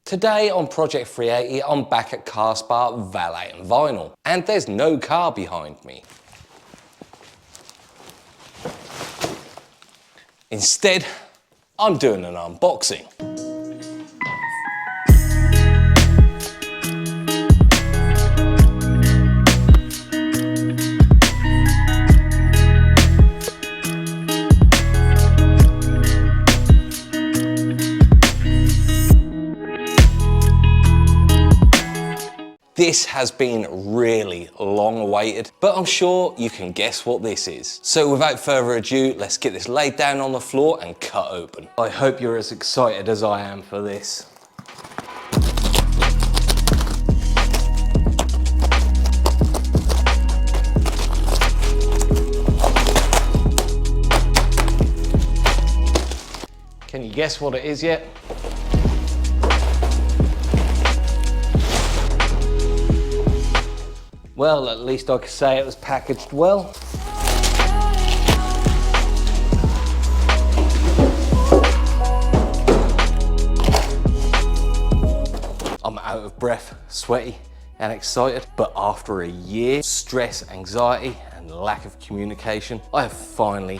Today on Project 380, I'm back at Car Spa Valet and Vinyl, and there's no car behind me. Instead, I'm doing an unboxing. This has been really long awaited, but I'm sure you can guess what this is. So without further ado, let's get this laid down on the floor and cut open. I hope you're as excited as I am for this. Can you guess what it is yet? Well, at least I could say it was packaged well. I'm out of breath, sweaty and excited, but after a year, stress, anxiety and lack of communication, I have finally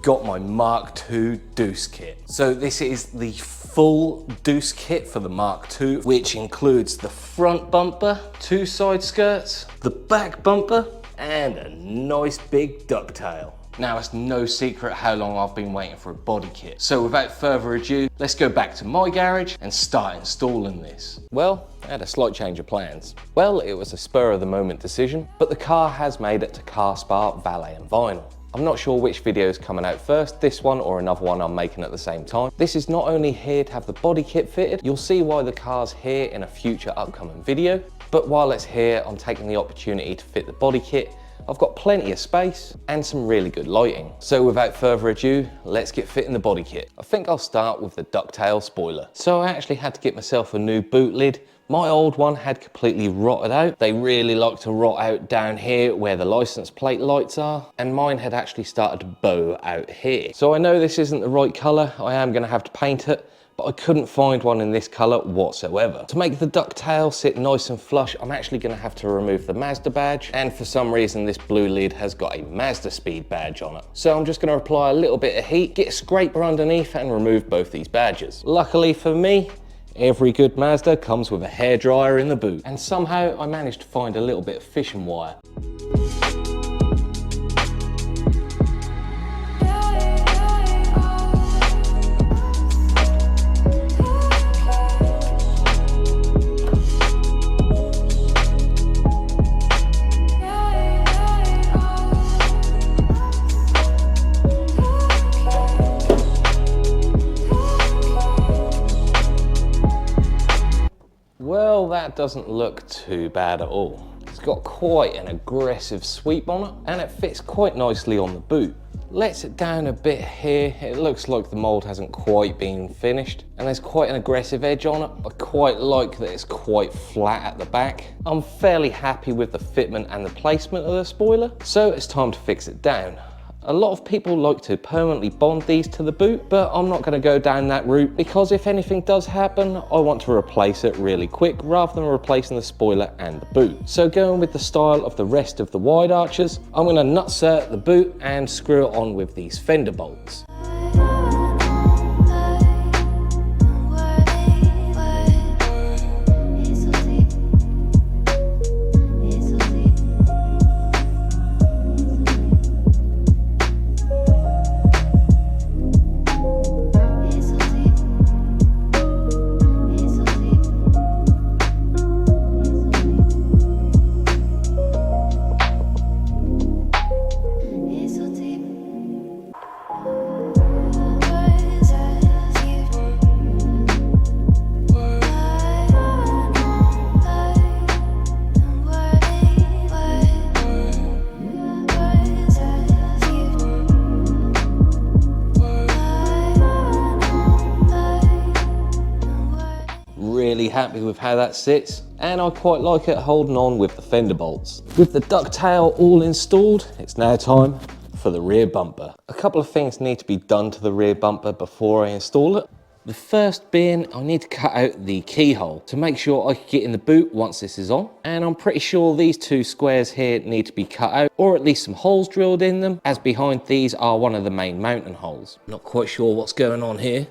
got my Mark II Deuce kit. So this is the full Deuce kit for the Mark II, which includes the front bumper, 2 side skirts, the back bumper, and a nice big ducktail. Now, it's no secret how long I've been waiting for a body kit. So without further ado, let's go back to my garage and start installing this. Well, I had a slight change of plans. Well, it was a spur of the moment decision, but the car has made it to Car Spa Valet and Vinyl. I'm not sure which video is coming out first, this one or another one I'm making at the same time. This is not only here to have the body kit fitted, you'll see why the car's here in a future upcoming video, but while it's here, I'm taking the opportunity to fit the body kit. I've got plenty of space and some really good lighting. So without further ado, let's get fitting the body kit. I think I'll start with the ducktail spoiler. So I actually had to get myself a new boot lid. My old one had completely rotted out. They really like to rot out down here where the license plate lights are, and mine had actually started to bow out here. So I know this isn't the right color. I am gonna have to paint it, but I couldn't find one in this color whatsoever. To make the ducktail sit nice and flush, I'm actually gonna have to remove the Mazda badge, and for some reason this blue lid has got a Mazda speed badge on it. So I'm just gonna apply a little bit of heat, get a scraper underneath and remove both these badges. Luckily for me, every good Mazda comes with a hairdryer in the boot, and somehow I managed to find a little bit of fishing wire. Well, that doesn't look too bad at all. It's got quite an aggressive sweep on it, and it fits quite nicely on the boot. Lets it down a bit here. It looks like the mold hasn't quite been finished, and there's quite an aggressive edge on it. I quite like that it's quite flat at the back. I'm fairly happy with the fitment and the placement of the spoiler, so it's time to fix it down. A lot of people like to permanently bond these to the boot, but I'm not going to go down that route because if anything does happen, I want to replace it really quick rather than replacing the spoiler and the boot. So going with the style of the rest of the wide arches, I'm going to nutsert the boot and screw it on with these fender bolts. Really happy with how that sits, and I quite like it holding on with the fender bolts. With the ducktail all installed, it's now time for the rear bumper. A couple of things need to be done to the rear bumper before I install it. The first being, I need to cut out the keyhole to make sure I can get in the boot once this is on. And I'm pretty sure these two squares here need to be cut out, or at least some holes drilled in them, as behind these are one of the main mounting holes. Not quite sure what's going on here.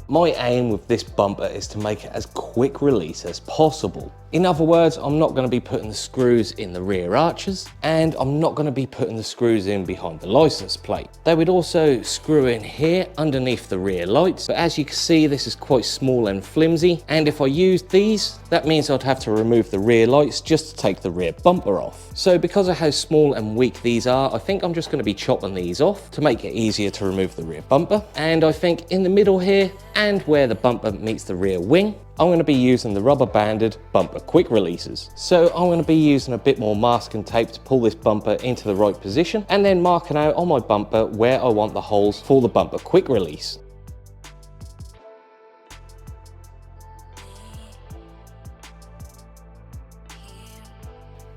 My aim with this bumper is to make it as quick release as possible. In other words, I'm not going to be putting the screws in the rear arches, and I'm not going to be putting the screws in behind the license plate. They would also screw in here underneath the rear lights, but as you can see, this is quite small and flimsy, and if I used these, that means I'd have to remove the rear lights just to take the rear bumper off. So because of how small and weak these are, I think I'm just going to be chopping these off to make it easier to remove the rear bumper. And I think in the middle here, and where the bumper meets the rear wing, I'm going to be using the rubber banded bumper quick releases. So I'm going to be using a bit more masking tape to pull this bumper into the right position, and then marking out on my bumper where I want the holes for the bumper quick release.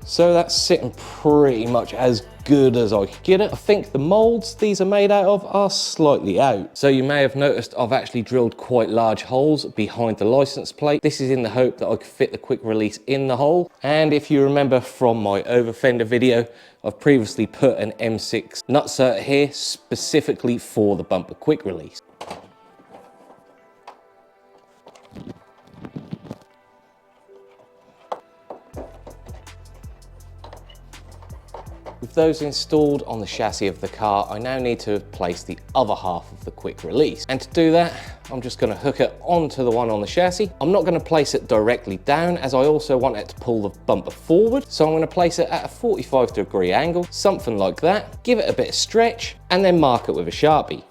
So that's sitting pretty much as good as I could get it. I think the molds these are made out of are slightly out. So you may have noticed I've actually drilled quite large holes behind the license plate. This is in the hope that I could fit the quick release in the hole. And if you remember from my over fender video, I've previously put an M6 nutsert here specifically for the bumper quick release. With those installed on the chassis of the car, I now need to place the other half of the quick release. And to do that, I'm just going to hook it onto the one on the chassis. I'm not going to place it directly down, as I also want it to pull the bumper forward. So I'm going to place it at a 45-degree angle, something like that. Give it a bit of stretch, and then mark it with a Sharpie.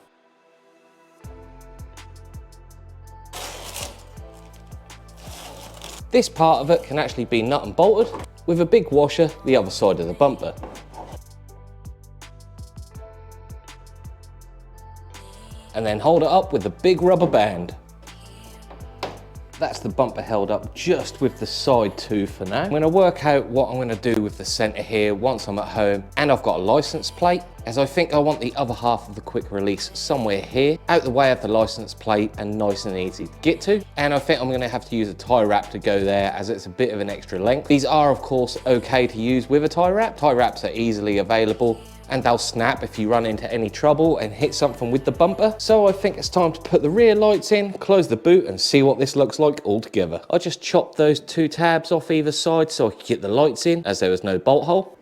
This part of it can actually be nut and bolted with a big washer the other side of the bumper. And then hold it up with a big rubber band. That's the bumper held up just with the side two for now. I'm going to work out what I'm going to do with the center here once I'm at home and I've got a license plate, as I think I want the other half of the quick release somewhere here, out the way of the license plate and nice and easy to get to. And I think I'm going to have to use a tie wrap to go there, as it's a bit of an extra length. These are of course okay to use with a tie wrap. Tie wraps are easily available, and they'll snap if you run into any trouble and hit something with the bumper. So I think it's time to put the rear lights in, close the boot, and see what this looks like all together. I just chopped those two tabs off either side so I could get the lights in, as there was no bolt hole.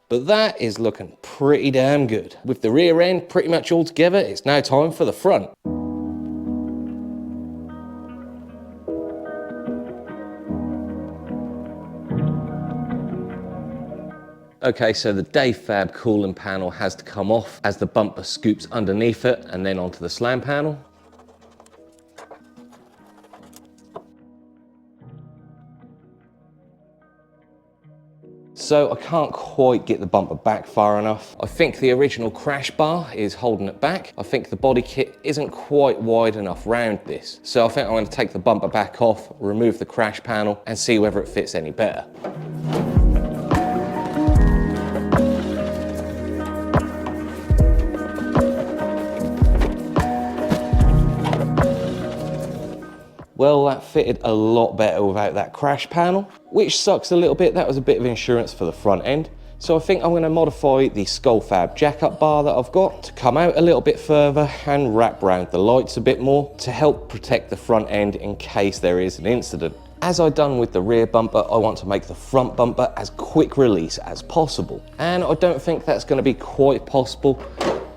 But that is looking pretty damn good. With the rear end pretty much all together, it's now time for the front. Okay, so the Dayfab cooling panel has to come off as the bumper scoops underneath it and then onto the slam panel. So I can't quite get the bumper back far enough. I think the original crash bar is holding it back. I think the body kit isn't quite wide enough round this. So I think I'm going to take the bumper back off, remove the crash panel, and see whether it fits any better. Well, that fitted a lot better without that crash panel, which sucks a little bit. That was a bit of insurance for the front end. So I think I'm going to modify the Skullfab jack-up bar that I've got to come out a little bit further and wrap around the lights a bit more to help protect the front end in case there is an incident. As I've done with the rear bumper, I want to make the front bumper as quick release as possible. And I don't think that's going to be quite possible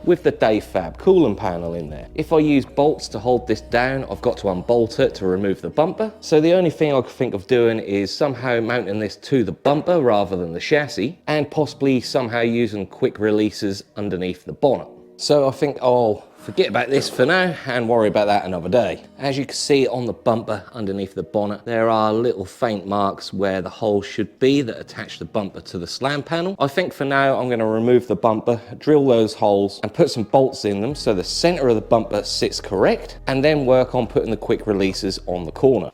with the Dayfab cooling panel in there. If I use bolts to hold this down, I've got to unbolt it to remove the bumper. So the only thing I could think of doing is somehow mounting this to the bumper rather than the chassis, and possibly somehow using quick releases underneath the bonnet. So I think I'll forget about this for now and worry about that another day. As you can see on the bumper underneath the bonnet, there are little faint marks where the holes should be that attach the bumper to the slam panel. I think for now I'm going to remove the bumper, drill those holes and put some bolts in them so the center of the bumper sits correct, and then work on putting the quick releases on the corner.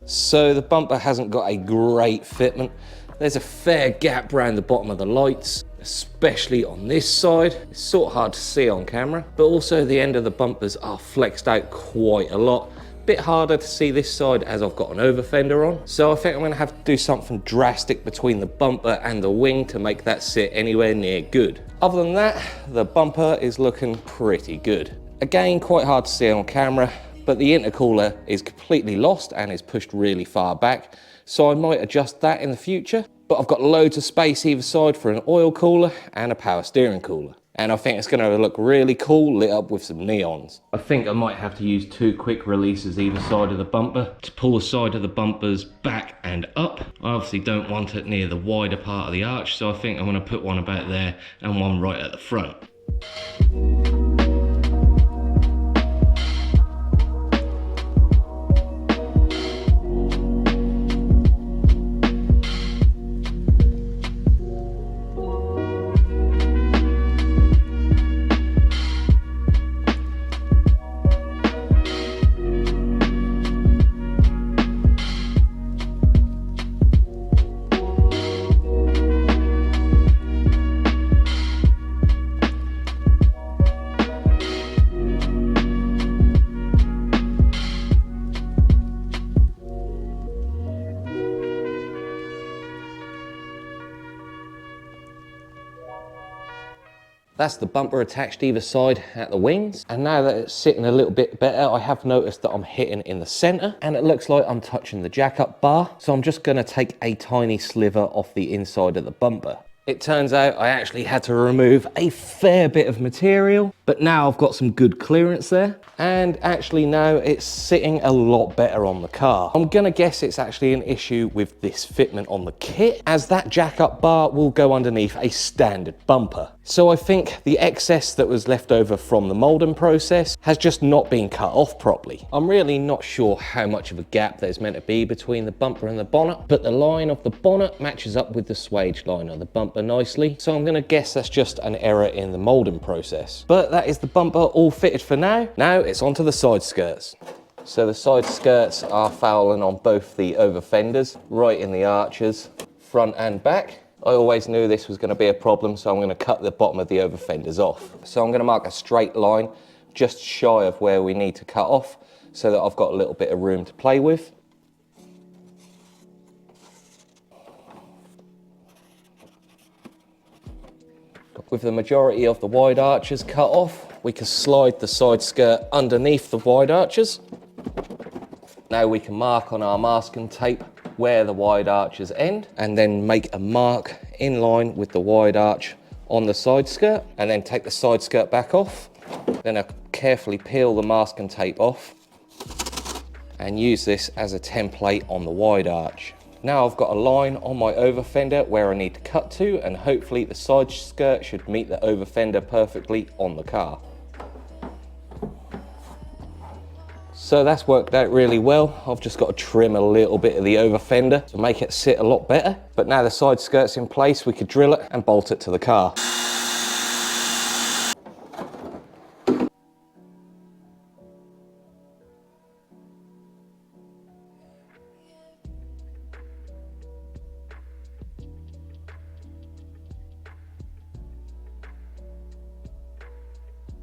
So the bumper hasn't got a great fitment. There's a fair gap around the bottom of the lights, especially on this side. It's sort of hard to see on camera, but also the end of the bumpers are flexed out quite a lot. Bit harder to see this side as I've got an over fender on. So I think I'm gonna have to do something drastic between the bumper and the wing to make that sit anywhere near good. Other than that, the bumper is looking pretty good. Again, quite hard to see on camera, but the intercooler is completely lost and is pushed really far back. So I might adjust that in the future, but I've got loads of space either side for an oil cooler and a power steering cooler. And I think it's gonna look really cool lit up with some neons. I think I might have to use 2 quick releases either side of the bumper to pull the side of the bumpers back and up. I obviously don't want it near the wider part of the arch, so I think I'm gonna put one about there and one right at the front. That's the bumper attached either side at the wings. And now that it's sitting a little bit better, I have noticed that I'm hitting in the center and it looks like I'm touching the jack up bar. So I'm just gonna take a tiny sliver off the inside of the bumper. It turns out I actually had to remove a fair bit of material, but now I've got some good clearance there. And actually now it's sitting a lot better on the car. I'm gonna guess it's actually an issue with this fitment on the kit, as that jack up bar will go underneath a standard bumper. So I think the excess that was left over from the molding process has just not been cut off properly. I'm really not sure how much of a gap there's meant to be between the bumper and the bonnet, but the line of the bonnet matches up with the swage line of the bumper nicely. So I'm gonna guess that's just an error in the molding process. But that is the bumper all fitted for now. Now it's onto the side skirts. So the side skirts are fouling on both the over fenders, right in the arches, front and back. I always knew this was going to be a problem, so I'm going to cut the bottom of the over fenders off. So I'm going to mark a straight line just shy of where we need to cut off so that I've got a little bit of room to play with. With the majority of the wide arches cut off, we can slide the side skirt underneath the wide arches. Now we can mark on our masking tape where the wide arches end and then make a mark in line with the wide arch on the side skirt, and then take the side skirt back off. Then I carefully peel the masking tape off and use this as a template on the wide arch. Now I've got a line on my over fender where I need to cut to, and hopefully the side skirt should meet the over fender perfectly on the car. So that's worked out really well. I've just got to trim a little bit of the over fender to make it sit a lot better. But now the side skirt's in place, we could drill it and bolt it to the car.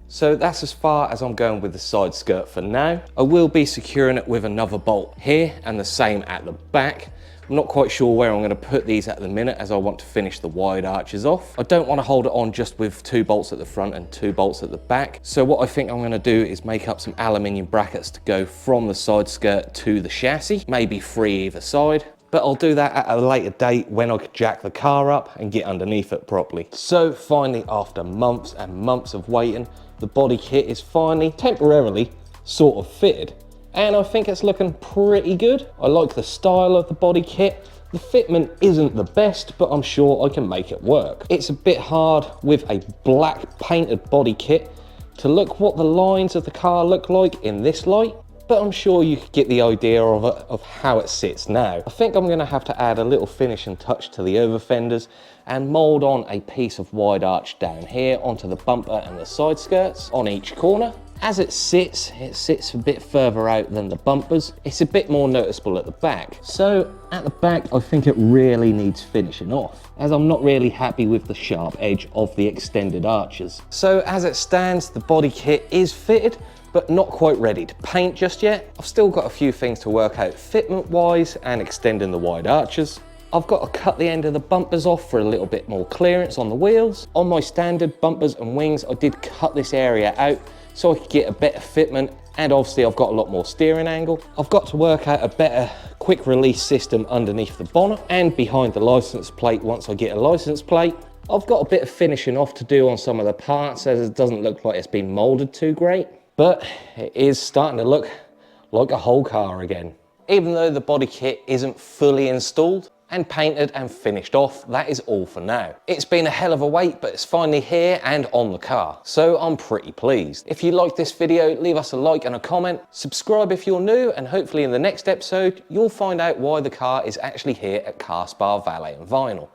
So that's as far as I'm going with the side skirt for now. I will be securing it with another bolt here and the same at the back. I'm not quite sure where I'm going to put these at the minute, as I want to finish the wide arches off. I don't want to hold it on just with 2 bolts at the front and 2 bolts at the back. So what I think I'm going to do is make up some aluminium brackets to go from the side skirt to the chassis, maybe 3 either side. but I'll do that at a later date when I could jack the car up and get underneath it properly. So finally, after months and months of waiting, the body kit is finally temporarily sort of fitted. And I think it's looking pretty good. I like the style of the body kit. The fitment isn't the best, but I'm sure I can make it work. It's a bit hard with a black painted body kit to look what the lines of the car look like in this light, but I'm sure you could get the idea of how it sits now. I think I'm gonna have to add a little finishing touch to the over fenders and mold on a piece of wide arch down here onto the bumper and the side skirts on each corner. As it sits a bit further out than the bumpers. It's a bit more noticeable at the back. So at the back, I think it really needs finishing off, as I'm not really happy with the sharp edge of the extended arches. So as it stands, the body kit is fitted, but not quite ready to paint just yet. I've still got a few things to work out fitment wise and extending the wide arches. I've got to cut the end of the bumpers off for a little bit more clearance on the wheels. On my standard bumpers and wings, I did cut this area out so I could get a better fitment, and obviously I've got a lot more steering angle. I've got to work out a better quick release system underneath the bonnet and behind the license plate once I get a license plate. I've got a bit of finishing off to do on some of the parts, as it doesn't look like it's been molded too great, but it is starting to look like a whole car again. Even though the body kit isn't fully installed and painted and finished off, that is all for now. It's been a hell of a wait, but it's finally here and on the car, so I'm pretty pleased. If you liked this video, leave us a like and a comment, subscribe if you're new, and hopefully in the next episode, you'll find out why the car is actually here at Car Spa Valet and Vinyl.